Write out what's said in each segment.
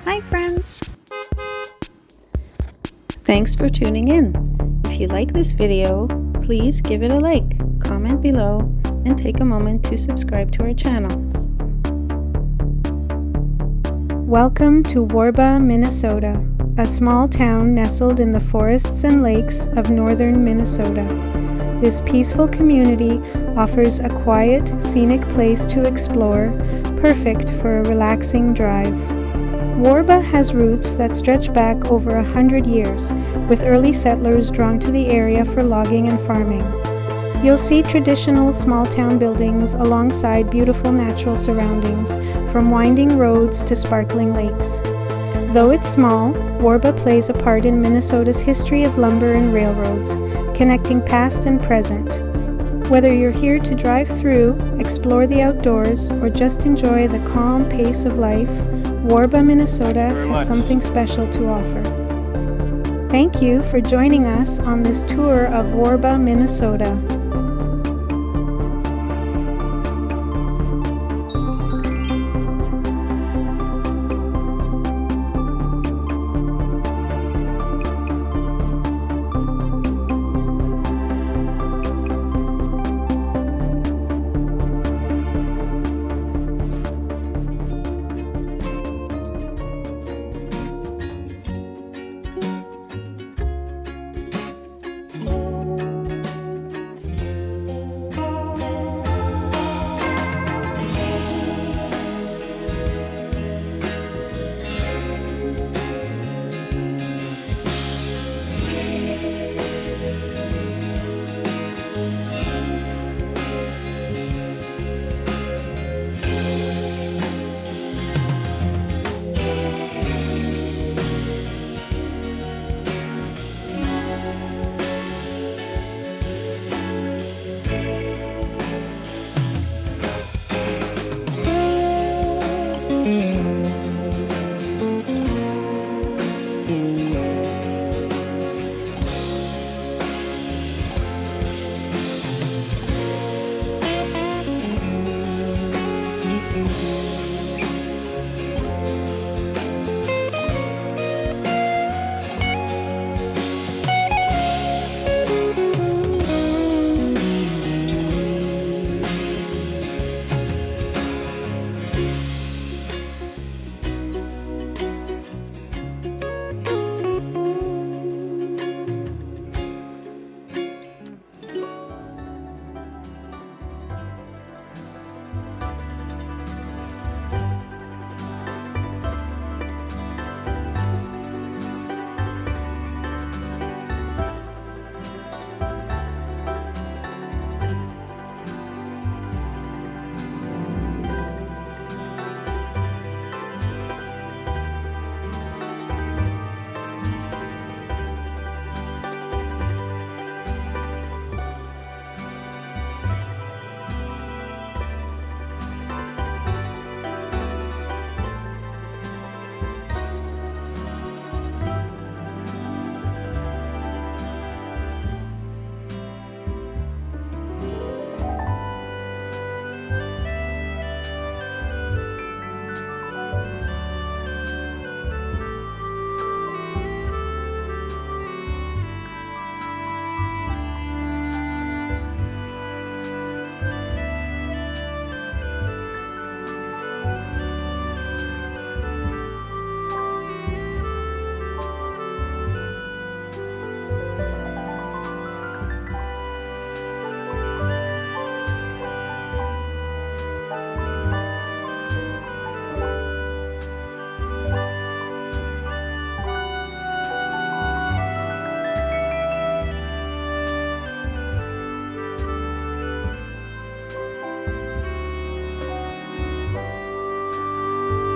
Hi friends! Thanks for tuning in. If you like this video, please give it a like, comment below, and take a moment to subscribe to our channel. Welcome to Warba, Minnesota, a small town nestled in the forests and lakes of northern Minnesota. This peaceful community offers a quiet, scenic place to explore, perfect for a relaxing drive. Warba has roots that stretch back over 100 years, with early settlers drawn to the area for logging and farming. You'll see traditional small-town buildings alongside beautiful natural surroundings, from winding roads to sparkling lakes. Though it's small, Warba plays a part in Minnesota's history of lumber and railroads, connecting past and present. Whether you're here to drive through, explore the outdoors, or just enjoy the calm pace of life, Warba, Minnesota has something special to offer. Thank you for joining us on this tour of Warba, Minnesota.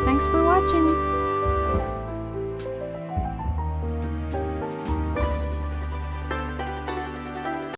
Thanks for watching!